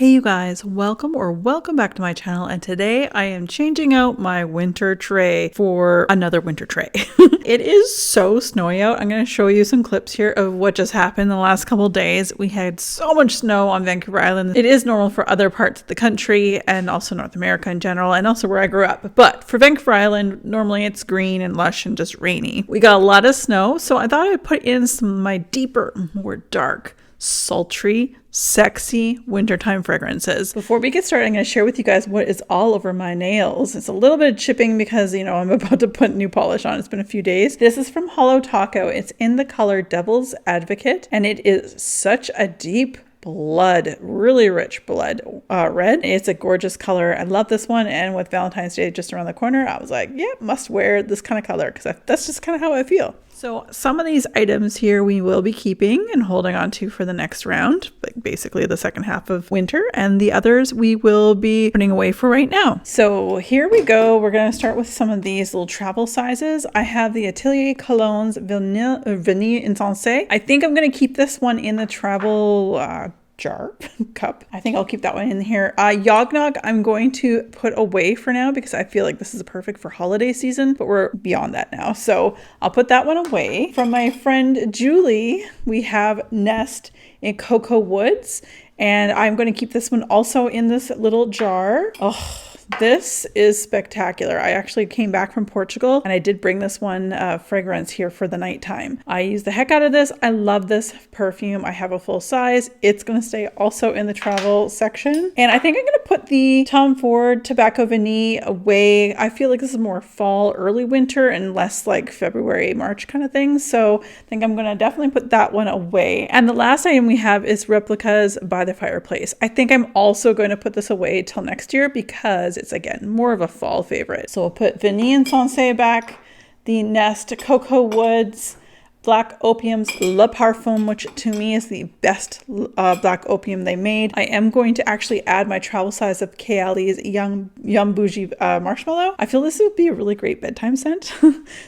Hey you guys, welcome back to my channel, and today I am changing out my winter tray for another winter tray. It is so snowy out. I'm going to show you some clips here of what just happened the last couple days. We had so much snow on Vancouver Island. It is normal for other parts of the country and also North America in general, and also where I grew up. But for Vancouver Island, normally it's green and lush and just rainy. We got a lot of snow, so I thought I'd put in some of my deeper, more dark, sultry, sexy wintertime fragrances. Before we get started, I'm going to share with you guys what is all over my nails. It's a little bit of chipping because, I'm about to put new polish on. It's been a few days. This is from Hollow Taco. It's in the color Devil's Advocate, and it is such a deep blood, really rich blood red. It's a gorgeous color. I love this one, and with Valentine's Day just around the corner, I was like, yeah, must wear this kind of color because that's just kind of how I feel. So some of these items here we will be keeping and holding on to for the next round, like basically the second half of winter, and the others we will be putting away for right now. So here we go. We're going to start with some of these little travel sizes. I have the Atelier Cologne's Vanille Insensé. I think I'm going to keep this one in the travel jar cup. I think I'll keep that one in here. Yognog I'm going to put away for now because I feel like this is perfect for holiday season, but we're beyond that now. So I'll put that one away. From my friend Julie, we have Nest in Cocoa Woods, and I'm going to keep this one also in this little jar. Oh, this is spectacular. I actually came back from Portugal and I did bring this one fragrance here for the nighttime. I use the heck out of this. I love this perfume. I have a full size. It's going to stay also in the travel section. And I think I'm going to put the Tom Ford Tobacco Vanille away. I feel like this is more fall, early winter, and less like February, March kind of thing. So I think I'm going to definitely put that one away. And the last item we have is Replicas by the Fireplace. I think I'm also going to put this away till next year because it's, again, more of a fall favorite. So we'll put Vanille Insensé back, the Nest Cocoa Woods, Black Opium's Le Parfum, which to me is the best black opium they made. I am going to actually add my travel size of Kayali's Yum Bougie Marshmallow. I feel this would be a really great bedtime scent.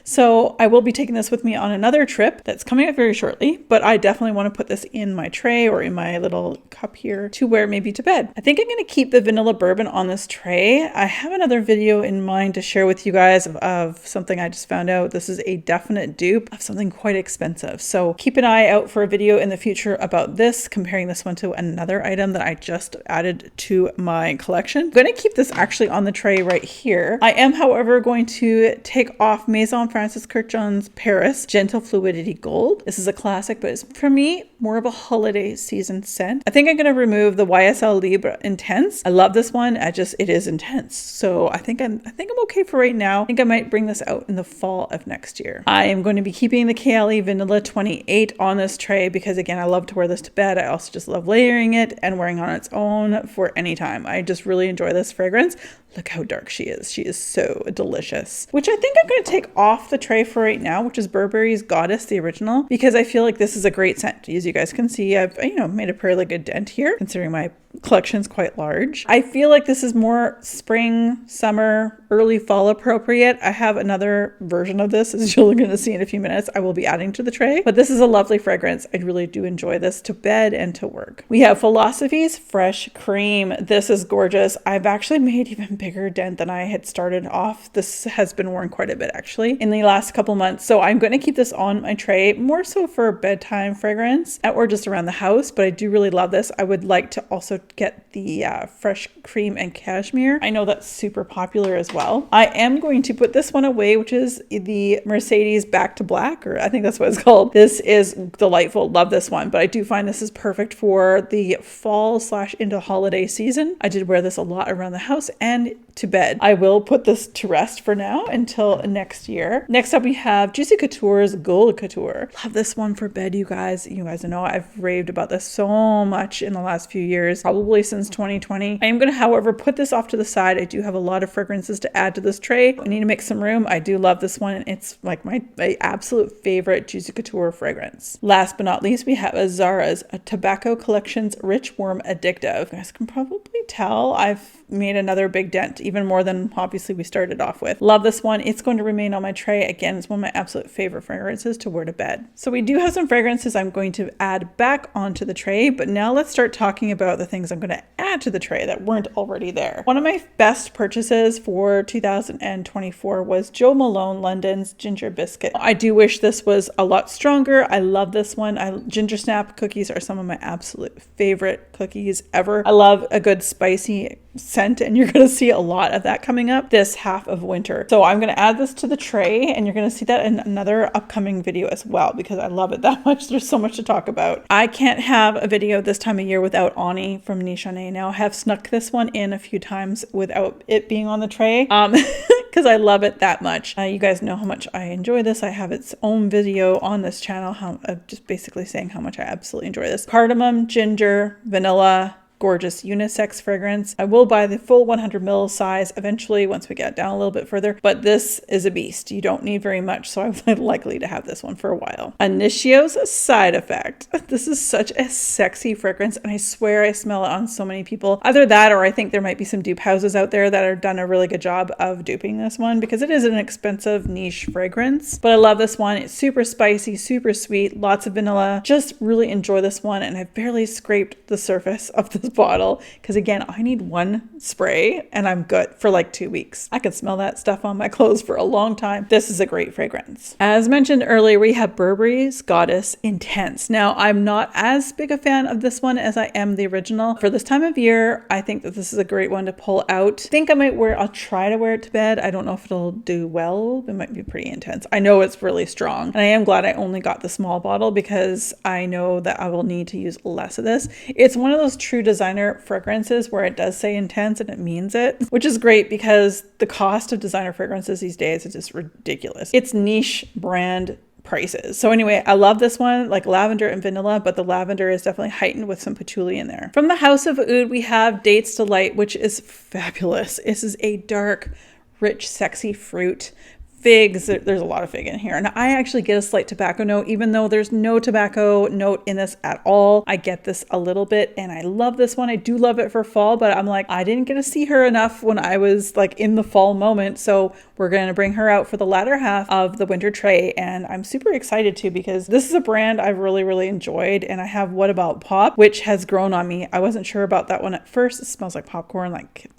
So I will be taking this with me on another trip that's coming up very shortly, but I definitely want to put this in my tray or in my little cup here to wear maybe to bed. I think I'm going to keep the vanilla bourbon on this tray. I have another video in mind to share with you guys of something I just found out. This is a definite dupe of something quite expensive. So keep an eye out for a video in the future about this, comparing this one to another item that I just added to my collection. I'm going to keep this actually on the tray right here. I am, however, going to take off Maison Francis Kurkdjian's Paris Gentle Fluidity Gold. This is a classic, but it's for me more of a holiday season scent. I think I'm going to remove the YSL Libre Intense. I love this one. It is intense. So I think I'm okay for right now. I think I might bring this out in the fall of next year. I am going to be keeping the Kayali Vanilla 28 on this tray because, again, I love to wear this to bed. I also just love layering it and wearing on its own for any time. I just really enjoy this fragrance. Look how dark she is. She is so delicious. Which I think I'm going to take off the tray for right now, which is Burberry's Goddess, the original, because I feel like this is a great scent. As you guys can see, I've, made a fairly good dent here, considering my collection's quite large. I feel like this is more spring, summer, early fall appropriate. I have another version of this, as you're going to see in a few minutes, I will be adding to the tray, but this is a lovely fragrance. I really do enjoy this to bed and to work. We have Philosophy's Fresh Cream. This is gorgeous. I've actually made even bigger dent than I had started off. This has been worn quite a bit actually in the last couple months. So I'm going to keep this on my tray more so for bedtime fragrance or just around the house, but I do really love this. I would like to also get the Fresh Cream and Cashmere. I know that's super popular as well. I am going to put this one away, which is the Mercedes Back to Black, or I think that's what it's called. This is delightful. Love this one, but I do find this is perfect for the fall / into holiday season. I did wear this a lot around the house and to bed. I will put this to rest for now until next year. Next up, we have Juicy Couture's Gold Couture. Love this one for bed, you guys. You guys know I've raved about this so much in the last few years, probably since 2020. I am going to, however, put this off to the side. I do have a lot of fragrances to add to this tray. I need to make some room. I do love this one. It's like my absolute favorite Juicy Couture fragrance. Last but not least, we have Zara's Tobacco Collection's Rich Warm Addictive. You guys can probably tell I've made another big dent, even more than obviously we started off with. Love this one. It's going to remain on my tray. Again, it's one of my absolute favorite fragrances to wear to bed. So we do have some fragrances I'm going to add back onto the tray, but now let's start talking about the things things I'm going to add to the tray that weren't already there. One of my best purchases for 2024 was Jo Malone London's Ginger Biscuit. I do wish this was a lot stronger. I love this one. Ginger Snap cookies are some of my absolute favorite cookies ever. I love a good spicy scent, and you're going to see a lot of that coming up this half of winter. So I'm going to add this to the tray, and you're going to see that in another upcoming video as well, because I love it that much. There's so much to talk about. I can't have a video this time of year without Ani from Nishane. Now I have snuck this one in a few times without it being on the tray, because I love it that much. You guys know how much I enjoy this. I have its own video on this channel, just basically saying how much I absolutely enjoy this. Cardamom, ginger, vanilla, gorgeous unisex fragrance. I will buy the full 100 ml size eventually once we get down a little bit further, but this is a beast. You don't need very much, so I'm likely to have this one for a while. Initio's Side Effect. This is such a sexy fragrance, and I swear I smell it on so many people. Either that, or I think there might be some dupe houses out there that have done a really good job of duping this one, because it is an expensive niche fragrance. But I love this one. It's super spicy, super sweet, lots of vanilla. Just really enjoy this one, and I've barely scraped the surface of this bottle, because again, I need one spray and I'm good for like 2 weeks. I could smell that stuff on my clothes for a long time. This is a great fragrance. As mentioned earlier, we have Burberry's Goddess Intense. Now, I'm not as big a fan of this one as I am the original. For this time of year, I think that this is a great one to pull out. I think I'll try to wear it to bed. I don't know if it'll do well. It might be pretty intense. I know it's really strong, and I am glad I only got the small bottle, because I know that I will need to use less of this. It's one of those true designer fragrances where it does say intense and it means it, which is great, because the cost of designer fragrances these days is just ridiculous. It's niche brand prices. So anyway, I love this one, like lavender and vanilla, but the lavender is definitely heightened with some patchouli in there. From the House of Oud, we have Dates Delight, which is fabulous. This is a dark, rich, sexy fruit. Figs, there's a lot of fig in here, and I actually get a slight tobacco note, even though there's no tobacco note in this at all. I get this a little bit, and I love this one. I do love it for fall, but I'm like, I didn't get to see her enough when I was like in the fall moment, so we're going to bring her out for the latter half of the winter tray, and I'm super excited too, because this is a brand I've really enjoyed. And I have What About Pop, which has grown on me. I wasn't sure about that one at first. It smells like popcorn, like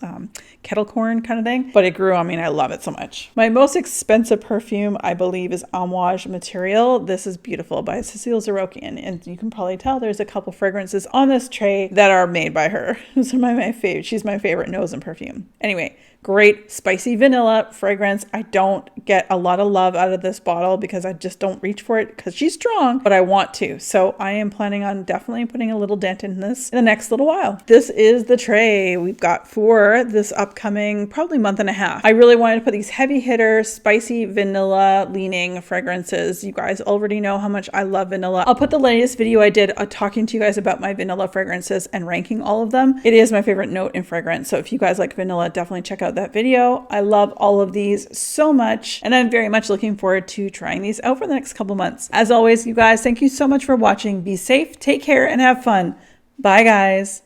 kettle corn kind of thing, but it grew on me and I love it so much. My most expensive perfume, I believe, is Amouage Material. This is Beautiful by Cecile Zarokian, and you can probably tell there's a couple fragrances on this tray that are made by her. These are my favorite. She's my favorite nose and perfume. Anyway, great spicy vanilla fragrance. I don't get a lot of love out of this bottle because I just don't reach for it, because she's strong, but I want to. So I am planning on definitely putting a little dent in this in the next little while. This is the tray we've got for this upcoming probably month and a half. I really wanted to put these heavy hitter, spicy vanilla leaning fragrances. You guys already know how much I love vanilla. I'll put the latest video I did talking to you guys about my vanilla fragrances and ranking all of them. It is my favorite note in fragrance. So if you guys like vanilla, definitely check out that video. I love all of these so much, and I'm very much looking forward to trying these out for the next couple months. As always, you guys, thank you so much for watching. Be safe, take care, and have fun. Bye, guys.